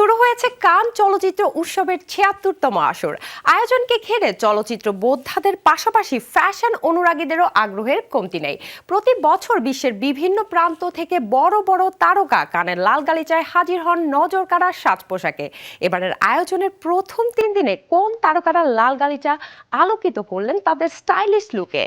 শুরু হয়েছে কান চলচ্চিত্র উৎসবের ৭৬তম আসর। আয়োজনকে ঘিরে চলচ্চিত্র বোদ্ধাদের পাশাপাশি ফ্যাশন অনুরাগীদেরও আগ্রহের কমতি নেই। প্রতি বছর বিশ্বের বিভিন্ন প্রান্ত থেকে বড় বড় তারকা কানের লাল গালিচায় হাজির হন নজর কাড়া সাজ পোশাকে। এবারের আয়োজনের প্রথম ৩ দিনে কোন তারকারা লাল গালিচা আলোকিত করলেন তাদের স্টাইলিশ লুকে।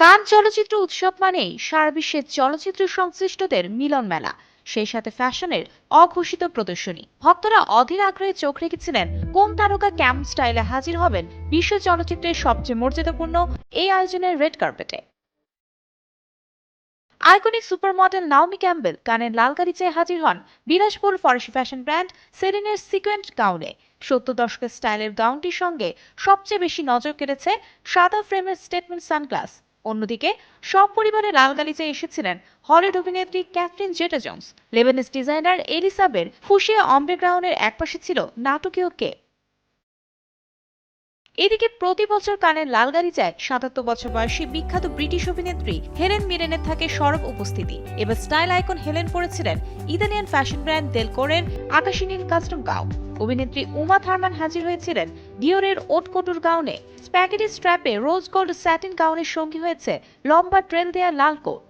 কান চলচ্চিত্র উৎসব মানেই সারা বিশ্বের চলচ্চিত্র সংশ্লিষ্টদের মিলন মেলা, সেই সাথে ফ্যাশনের অঘোষিত প্রদর্শনী। ভক্তরা অধীর আগ্রহে চোখ রেখেছিলেন কোন তারকা কেমন স্টাইলে হাজির হবেন বিশ্ব চলচ্চিত্রের সবচেয়ে মর্যাদাপূর্ণ এই আয়োজনের রেড কার্পেটে। Iconic super model Naomi Campbell কানের লাল গালিচায় হাজির হন বিলাসবহুল ফরাসি ফ্যাশন ব্র্যান্ড সেরিনের সিকোয়েন্ট গাউনে। ৭০ দশকের স্টাইলের গাউনটির সঙ্গে সবচেয়ে বেশি নজর কেড়েছে সাদা ফ্রেমের স্টেটমেন্ট সানগ্লাস। অন্যদিকে সপরিবারে লাল গালিচায় এসেছিলেন হলিউড অভিনেত্রী Catherine Zeta Jones. Lebanese designer এলিসাবের ফুসিয়া অম্ব্রে গ্রাউনের একপাশে ছিল নাটকীয় কেপ। এদিকে প্রতি বছর কানের লাল গালিচায় ৭৭ বছর বয়সী বিখ্যাত ব্রিটিশ অভিনেত্রী হেলেন মিরেনের থাকে সরব উপস্থিতি। এবার স্টাইল আইকন হেলেন পরেছিলেন ইতালিয়ান ফ্যাশন ব্র্যান্ড দেলকোরের আকাশী নীল কাস্টম গাউন। অভিনেত্রী উমা থার্মান হাজির হয়েছিলেন ডিওরের ওট কোটুর গাউনে। স্প্যাগেটি স্ট্র্যাপে রোজ গোল্ড স্যাটিন গাউনের সঙ্গী হয়েছে লম্বা ট্রেল দেয়া লাল কোট।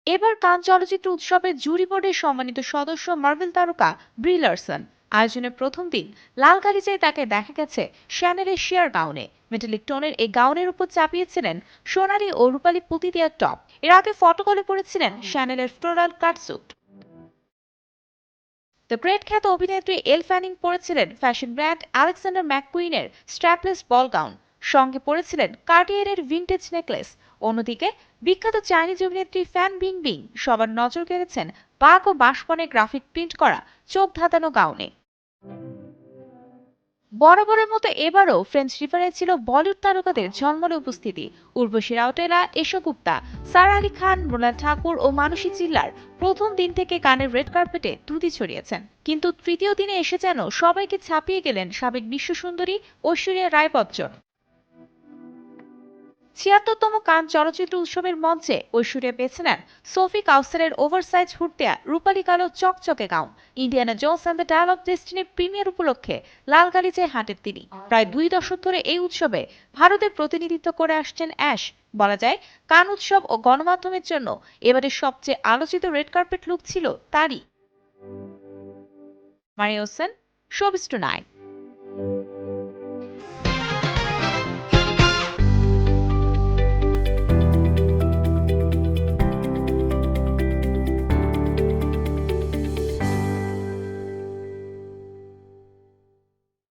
এবার কান চলচ্চিত্র উৎসবের জুরি বোর্ডের সম্মানিত সদস্য মার্বেল তারকা ব্রি লারসন। আয়োজনের প্রথম দিন লাল গালিচায় তাকে দেখা গেছে শ্যানেলের শিয়ার গাউনে। মেটালিক টোনের এই গাউনের উপর চাপিয়েছিলেন সোনালী ও রূপালী পুঁতি দেওয়া টপ। এর আগে ফটোকলে পরেছিলেন শ্যানেলের ফ্লোরাল কাটস্যুট। দ্য গ্রেট খ্যাত অভিনেত্রী এল ফ্যানিং পরেছিলেন ফ্যাশন ব্র্যান্ড আলেকজান্ডার ম্যাককুইনের স্ট্র্যাপলেস বল গাউন। সঙ্গে পরেছিলেন কার্টিয়ারের ভিন্টেজ নেকলেস। অন্যদিকে বিখ্যাত চাইনিজ অভিনেত্রী ফ্যান বিং সবার নজর কেড়েছেন বাঘ ও বাঁশবনে গ্রাফিক প্রিন্ট করা চোখ ধাঁধানো গাউনে। বরাবরের মতো এবারও ফ্রেঞ্চ রিভারে ছিল বলিউড তারকাদের ঝলমলে উপস্থিতি। উর্বশী রাউটেলা, এশা গুপ্তা, সারা আলী খান, মৃণাল ঠাকুর ও মানসী চিল্লার প্রথম দিন থেকে কানের রেড কার্পেটে তুতি ছড়িয়েছেন। কিন্তু তৃতীয় দিনে এসে যেন সবাইকে ছাপিয়ে গেলেন সাবেক বিশ্বসুন্দরী ঐশ্বরিয়া রায় বচ্চন। ৭৬তম কান চলচ্চিত্র উৎসবের মঞ্চে ঐশ্বরিয়া বেছে নেন সোফি কাউসারের ওভারসাইজ হুড দেয়া রূপালী কালো চকচকে gown. Indiana Jones and the dial of ডেস্টিনির প্রিমিয়ার উপলক্ষে লাল গালিচায় হাঁটেন তিনি। প্রায় ২ দশক ধরে এই উৎসবে ভারতের প্রতিনিধিত্ব করে আসছেন অ্যাশ। বলা যায় কান উৎসব ও গণমাধ্যমের জন্য এবারের সবচেয়ে আলোচিত রেড কার্পেট লুক ছিল তারই। মারিয়া হোসেন, শোবিজ টুনাইট।